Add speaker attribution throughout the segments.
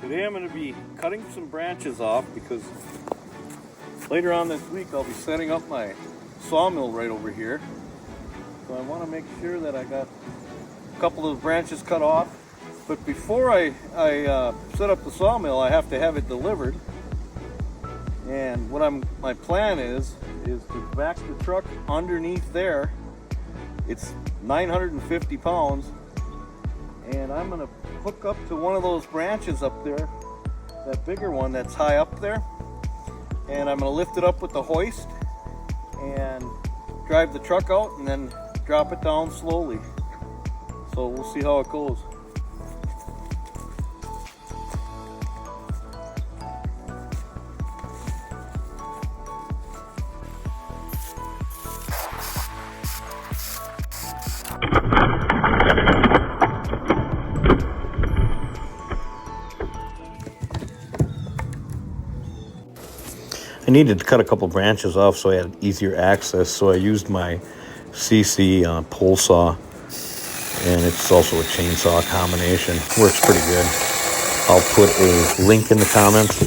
Speaker 1: Today I'm going to be cutting some branches off because later on this week I'll be setting up my sawmill right over here. So I want to make sure that I got a couple of branches cut off. But before I set up the sawmill, I have to have it delivered. And what my plan is to back the truck underneath there. It's 950 pounds. And I'm going to hook up to one of those branches up there, that bigger one that's high up there. And I'm going to lift it up with the hoist and drive the truck out and then drop it down slowly. So we'll see how it goes. I needed to cut a couple branches off so I had easier access, so I used my CC pole saw, and it's also a chainsaw combination. Works pretty good. I'll put a link in the comments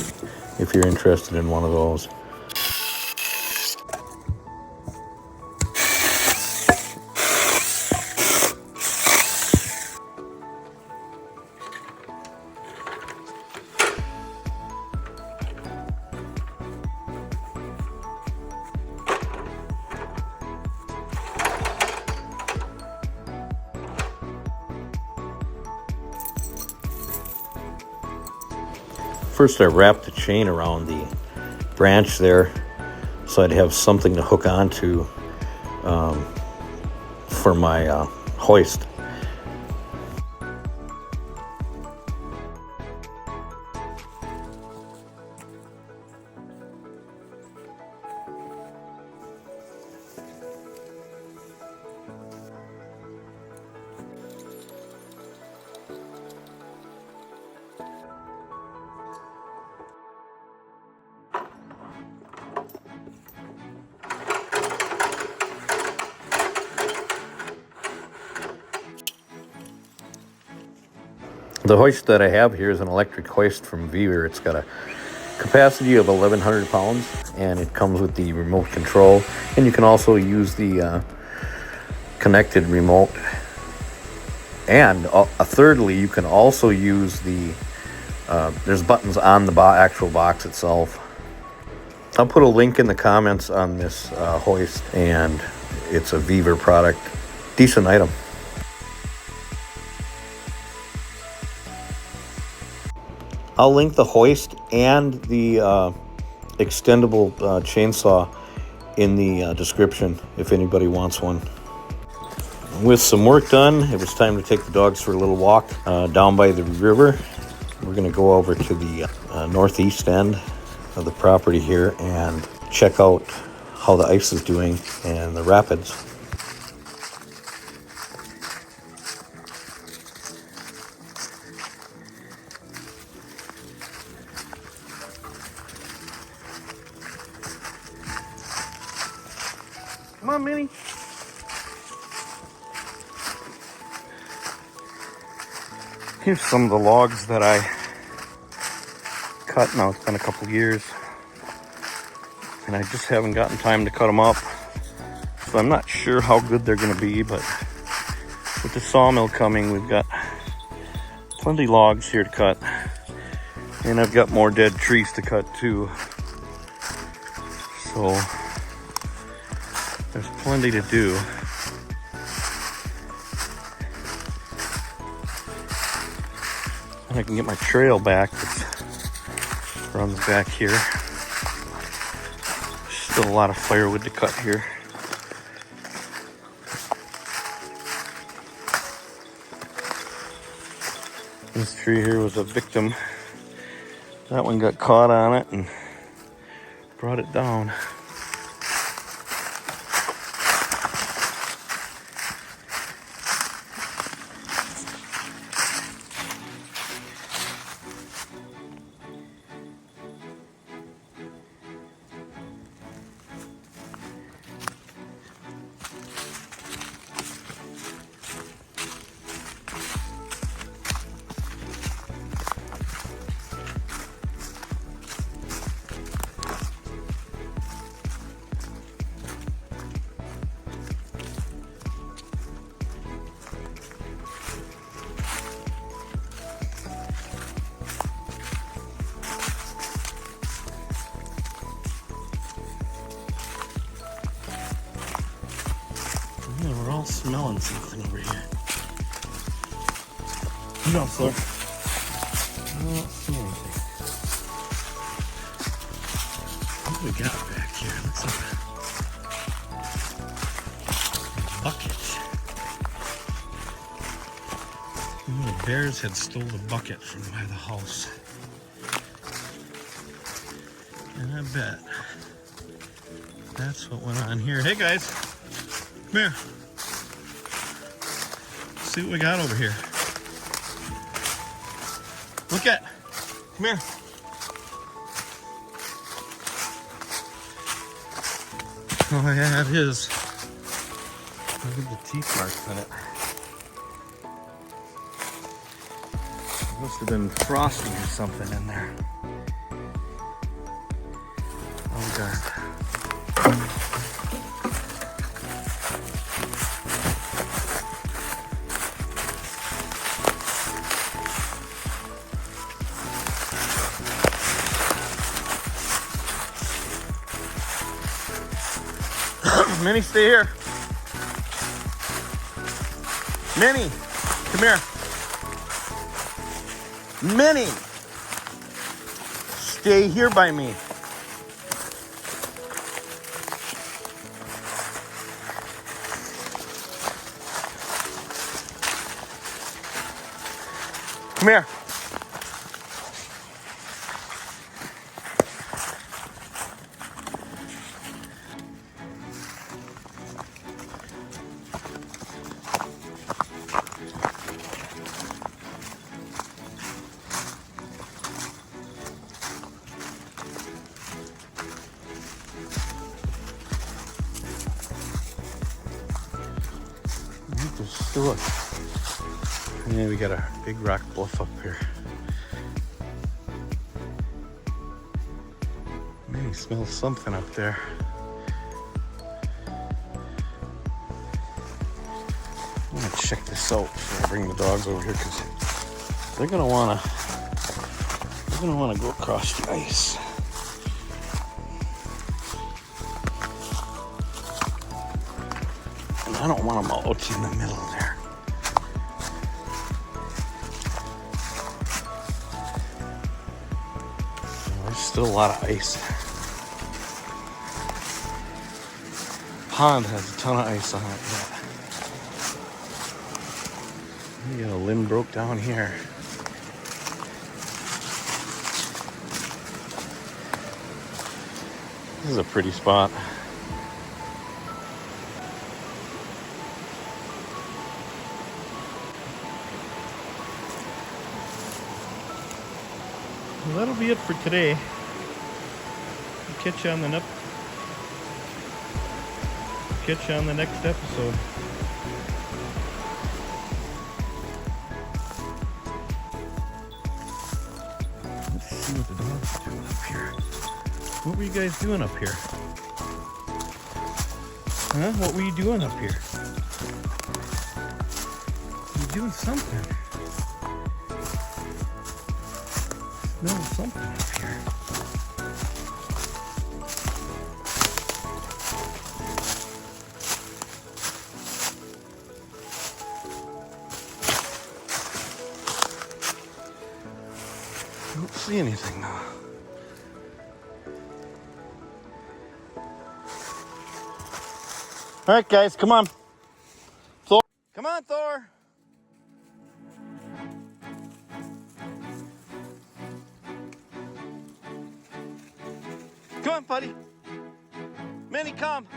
Speaker 1: if you're interested in one of those. First I wrapped the chain around the branch there so I'd have something to hook onto for my hoist. The hoist that I have here is an electric hoist from Weaver. It's got a capacity of 1,100 pounds, and it comes with the remote control. And you can also use the connected remote. And thirdly, you can also use the, there's buttons on the actual box itself. I'll put a link in the comments on this hoist, and it's a Weaver product. Decent item. I'll link the hoist and the extendable chainsaw in the description if anybody wants one. With some work done, it was time to take the dogs for a little walk down by the river. We're going to go over to the northeast end of the property here and check out how the ice is doing and the rapids. Come on, Minnie. Here's some of the logs that I cut. Now it's been a couple years, and I just haven't gotten time to cut them up. So I'm not sure how good they're going to be, but with the sawmill coming, we've got plenty of logs here to cut. And I've got more dead trees to cut too. So there's plenty to do. And I can get my trail back that runs back here. Still a lot of firewood to cut here. This tree here was a victim. That one got caught on it and brought it down. smelling something over here. You don't, Thor. I don't see anything. What do we got back here? Looks like a bucket. The bears had stole the bucket from by the house. And I bet that's what went on here. Hey guys, come here. See what we got over here. Look at, come here. Oh yeah, it is. Look at the teeth marks on it. Must have been frosting or something in there. Oh god. Minnie, stay here. Minnie, come here. Minnie, stay here by me. Come here. There's still a... Yeah, we got a big rock bluff up here. Maybe smell something up there. I'm gonna check this out before I bring the dogs over here because they're gonna wanna go across the ice. And I don't want them out in the middle there. There's still a lot of ice. Pond has a ton of ice on it. You got a limb broke down here. This is a pretty spot. Well, that'll be it for today. I'll catch you on the next episode. Let's see what the dogs are doing up here. What were you guys doing up here? Huh? What were you doing up here? You're doing something. Smell something up here. I don't see anything now. All right, guys, come on. Thor. Come on, Thor. Come on, buddy. Minnie, come.